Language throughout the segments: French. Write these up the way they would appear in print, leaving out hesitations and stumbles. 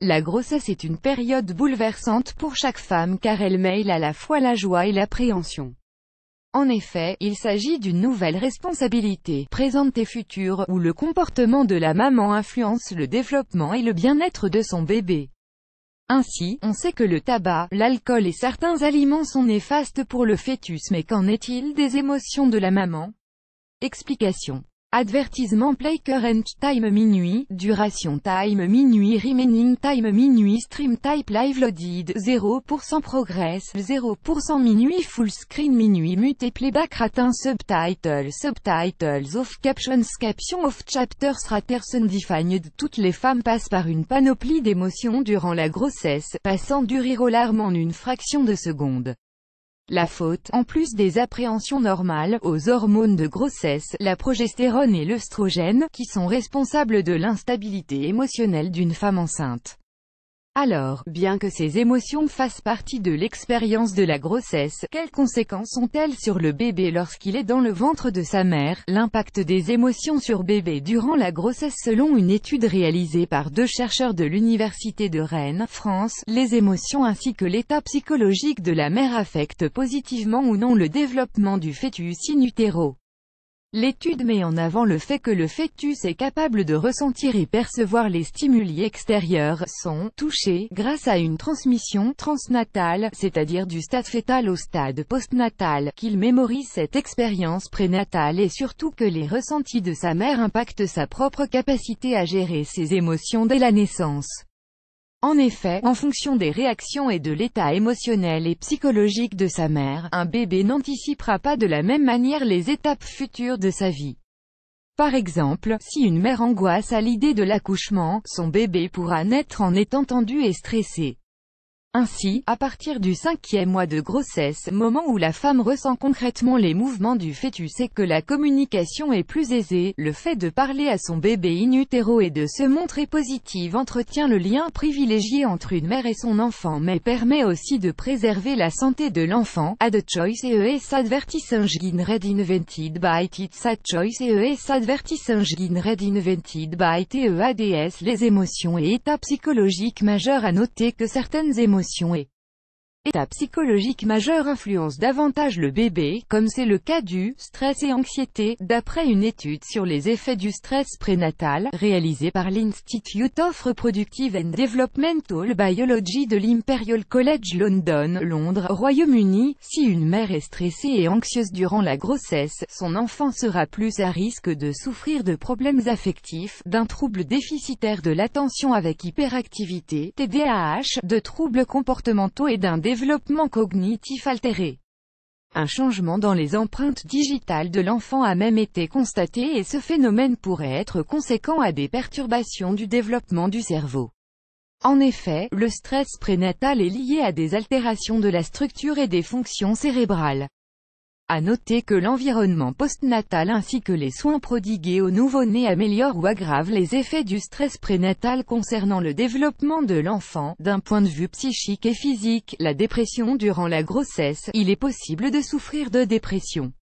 La grossesse est une période bouleversante pour chaque femme car elle mêle à la fois la joie et l'appréhension. En effet, il s'agit d'une nouvelle responsabilité, présente et future, où le comportement de la maman influence le développement et le bien-être de son bébé. Ainsi, on sait que le tabac, l'alcool et certains aliments sont néfastes pour le fœtus, mais qu'en est-il des émotions de la maman? Explication. Advertisement play current time minuit, duration time minuit, remaining time minuit, stream type live loaded, 0% progress, 0% minuit, full screen minuit, mute playback ratin, subtitles off, captions off, chapters raters undefined. Toutes les femmes passent par une panoplie d'émotions durant la grossesse, passant du rire aux larmes en une fraction de seconde. La faute, en plus des appréhensions normales, aux hormones de grossesse, la progestérone et l'œstrogène, qui sont responsables de l'instabilité émotionnelle d'une femme enceinte. Alors, bien que ces émotions fassent partie de l'expérience de la grossesse, quelles conséquences ont-elles sur le bébé lorsqu'il est dans le ventre de sa mère? L'impact des émotions sur bébé durant la grossesse. Selon une étude réalisée par 2 chercheurs de l'Université de Rennes, France, les émotions ainsi que l'état psychologique de la mère affectent positivement ou non le développement du fœtus in utero. L'étude met en avant le fait que le fœtus est capable de ressentir et percevoir les stimuli extérieurs, son toucher, grâce à une transmission transnatale, c'est-à-dire du stade fœtal au stade postnatal, qu'il mémorise cette expérience prénatale et surtout que les ressentis de sa mère impactent sa propre capacité à gérer ses émotions dès la naissance. En effet, en fonction des réactions et de l'état émotionnel et psychologique de sa mère, un bébé n'anticipera pas de la même manière les étapes futures de sa vie. Par exemple, si une mère angoisse à l'idée de l'accouchement, son bébé pourra naître en étant tendu et stressé. Ainsi, à partir du 5e mois de grossesse, moment où la femme ressent concrètement les mouvements du fœtus et que la communication est plus aisée, le fait de parler à son bébé in utero et de se montrer positive entretient le lien privilégié entre une mère et son enfant mais permet aussi de préserver la santé de l'enfant. Add choice EES advertising read invented by TITS Add choice EES advertising read invented by TEADS. Les émotions et états psychologiques majeurs. À noter que certaines émotions et états psychologiques majeurs influencent davantage le bébé, comme c'est le cas du stress et anxiété, d'après une étude sur les effets du stress prénatal, réalisée par l'Institute of Reproductive and Developmental Biology de l'Imperial College London, Londres, Royaume-Uni. Si une mère est stressée et anxieuse durant la grossesse, son enfant sera plus à risque de souffrir de problèmes affectifs, d'un trouble déficitaire de l'attention avec hyperactivité, TDAH, de troubles comportementaux et d'un développement cognitif altéré. Un changement dans les empreintes digitales de l'enfant a même été constaté et ce phénomène pourrait être conséquent à des perturbations du développement du cerveau. En effet, le stress prénatal est lié à des altérations de la structure et des fonctions cérébrales. À noter que l'environnement postnatal ainsi que les soins prodigués au nouveau-né améliorent ou aggravent les effets du stress prénatal concernant le développement de l'enfant. D'un point de vue psychique et physique, la dépression durant la grossesse, il est possible de souffrir de dépression.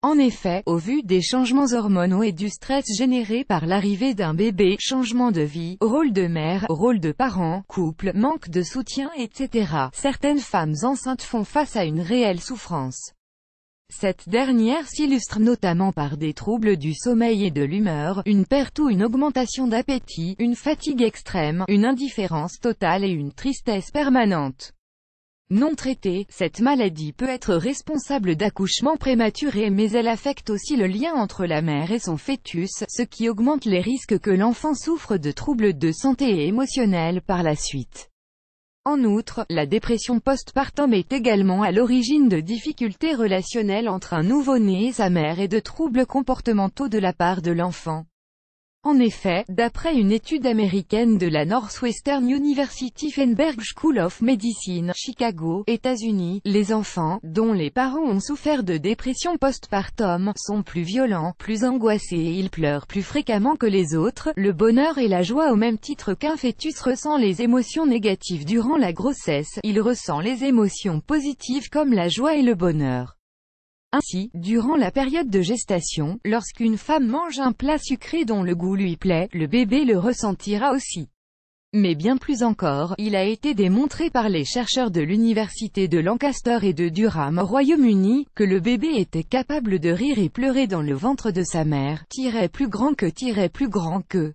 En effet, au vu des changements hormonaux et du stress généré par l'arrivée d'un bébé, changement de vie, rôle de mère, rôle de parent, couple, manque de soutien, etc., certaines femmes enceintes font face à une réelle souffrance. Cette dernière s'illustre notamment par des troubles du sommeil et de l'humeur, une perte ou une augmentation d'appétit, une fatigue extrême, une indifférence totale et une tristesse permanente. Non traitée, cette maladie peut être responsable d'accouchements prématurés mais elle affecte aussi le lien entre la mère et son fœtus, ce qui augmente les risques que l'enfant souffre de troubles de santé émotionnelle par la suite. En outre, la dépression postpartum est également à l'origine de difficultés relationnelles entre un nouveau-né et sa mère et de troubles comportementaux de la part de l'enfant. En effet, d'après une étude américaine de la Northwestern University Feinberg School of Medicine, Chicago, États-Unis, les enfants, dont les parents ont souffert de dépression postpartum, sont plus violents, plus angoissés et ils pleurent plus fréquemment que les autres. Le bonheur et la joie au même titre qu'un fœtus ressent les émotions négatives durant la grossesse, il ressent les émotions positives comme la joie et le bonheur. Ainsi, durant la période de gestation, lorsqu'une femme mange un plat sucré dont le goût lui plaît, le bébé le ressentira aussi. Mais bien plus encore, il a été démontré par les chercheurs de l'université de Lancaster et de Durham au Royaume-Uni, que le bébé était capable de rire et pleurer dans le ventre de sa mère, plus grand que.